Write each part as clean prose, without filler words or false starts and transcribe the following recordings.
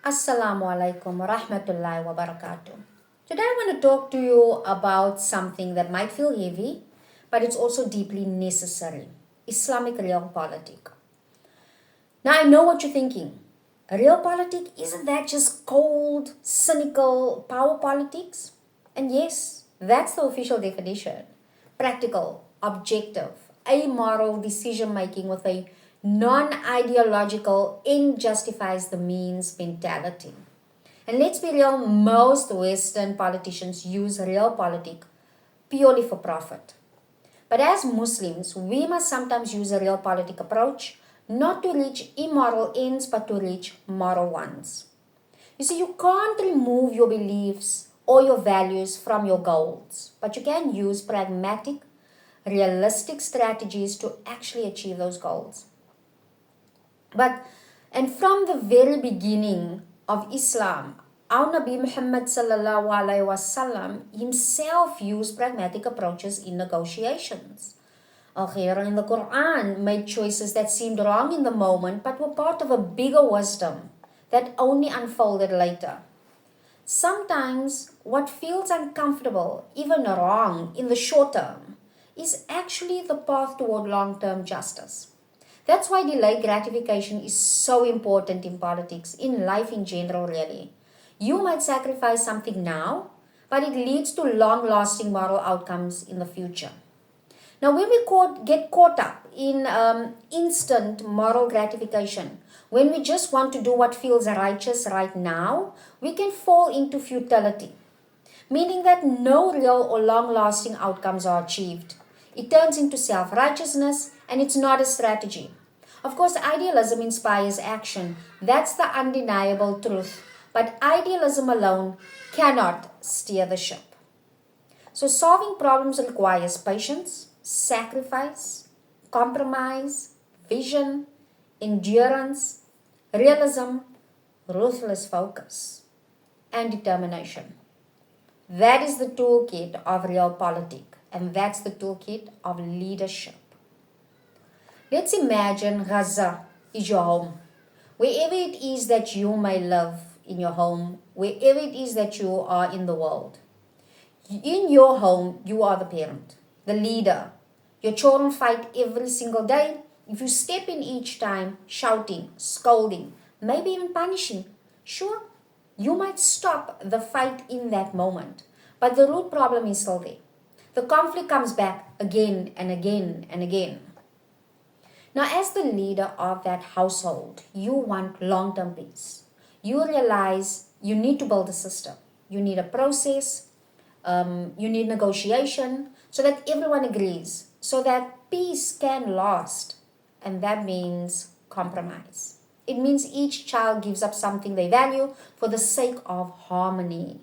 Assalamu alaikum wa rahmatullahi wa barakatuh. Today I want to talk to you about something that might feel heavy, but it's also deeply necessary. Islamic Realpolitik. Now I know what you're thinking. Realpolitik, isn't that just cold, cynical power politics? And yes, that's the official definition. Practical, objective, amoral decision making with a non ideological, end justifies the means mentality. And let's be real, most Western politicians use realpolitik purely for profit. But as Muslims, we must sometimes use a realpolitik approach not to reach immoral ends but to reach moral ones. You see, you can't remove your beliefs or your values from your goals, but you can use pragmatic, realistic strategies to actually achieve those goals. And from the very beginning of Islam, our Nabi Muhammad sallallahu alaihi wasallam himself used pragmatic approaches in negotiations. Al-Khayr in the Qur'an made choices that seemed wrong in the moment but were part of a bigger wisdom that only unfolded later. Sometimes what feels uncomfortable, even wrong in the short term, is actually the path toward long-term justice. That's why delayed gratification is so important in politics, in life in general, really. You might sacrifice something now, but it leads to long-lasting moral outcomes in the future. Now, when we get caught up in instant moral gratification, when we just want to do what feels righteous right now, we can fall into futility, meaning that no real or long-lasting outcomes are achieved. It turns into self-righteousness, and it's not a strategy. Of course, idealism inspires action. That's the undeniable truth. But idealism alone cannot steer the ship. So solving problems requires patience, sacrifice, compromise, vision, endurance, realism, ruthless focus, and determination. That is the toolkit of realpolitik, and that's the toolkit of leadership. Let's imagine Gaza is your home. Wherever it is that you may live in your home, wherever it is that you are in the world. In your home, you are the parent, the leader. Your children fight every single day. If you step in each time, shouting, scolding, maybe even punishing, sure, you might stop the fight in that moment. But the root problem is still there. The conflict comes back again and again and again. Now, as the leader of that household, you want long-term peace. You realize you need to build a system. You need a process. You need negotiation so that everyone agrees, so that peace can last. And that means compromise. It means each child gives up something they value for the sake of harmony.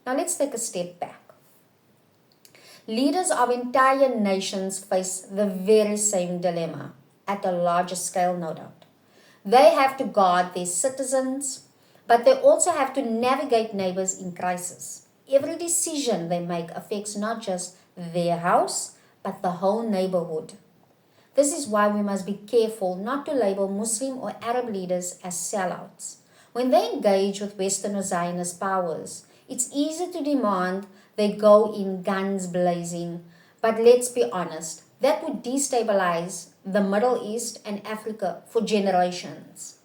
Now, let's take a step back. Leaders of entire nations face the very same dilemma, at a larger scale, no doubt. They have to guard their citizens, but they also have to navigate neighbors in crisis. Every decision they make affects not just their house, but the whole neighborhood. This is why we must be careful not to label Muslim or Arab leaders as sellouts. When they engage with Western or Zionist powers, it's easy to demand they go in guns blazing. But let's be honest, that would destabilize the Middle East and Africa for generations.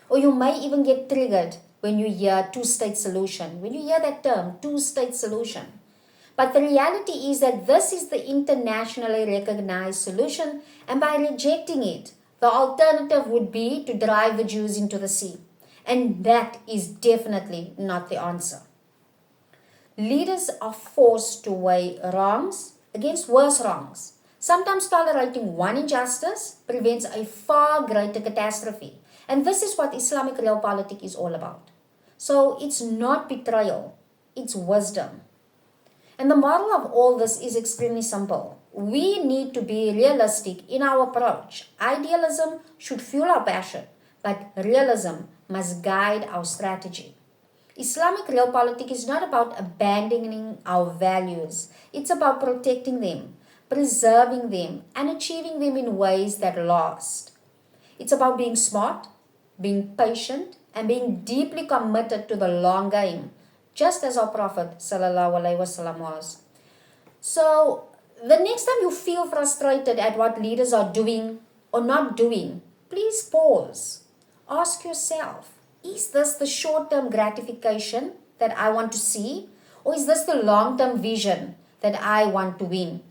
Or you may even get triggered when you hear two-state solution, when you hear that term, two-state solution. But the reality is that this is the internationally recognized solution, and by rejecting it, the alternative would be to drive the Jews into the sea. And that is definitely not the answer. Leaders are forced to weigh wrongs against worse wrongs. Sometimes tolerating one injustice prevents a far greater catastrophe. And this is what Islamic Realpolitik is all about. So it's not betrayal, it's wisdom. And the model of all this is extremely simple. We need to be realistic in our approach. Idealism should fuel our passion, but realism must guide our strategy. Islamic Realpolitik is not about abandoning our values. It's about protecting them, preserving them, and achieving them in ways that last. It's about being smart, being patient, and being deeply committed to the long game, just as our Prophet ﷺ was. So, the next time you feel frustrated at what leaders are doing or not doing, please pause. Ask yourself, is this the short-term gratification that I want to see, or is this the long-term vision that I want to win?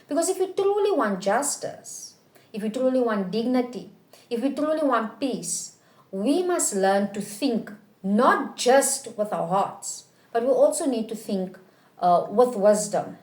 Because if you truly want justice, if you truly want dignity, if we truly want peace, we must learn to think not just with our hearts, but we also need to think with wisdom.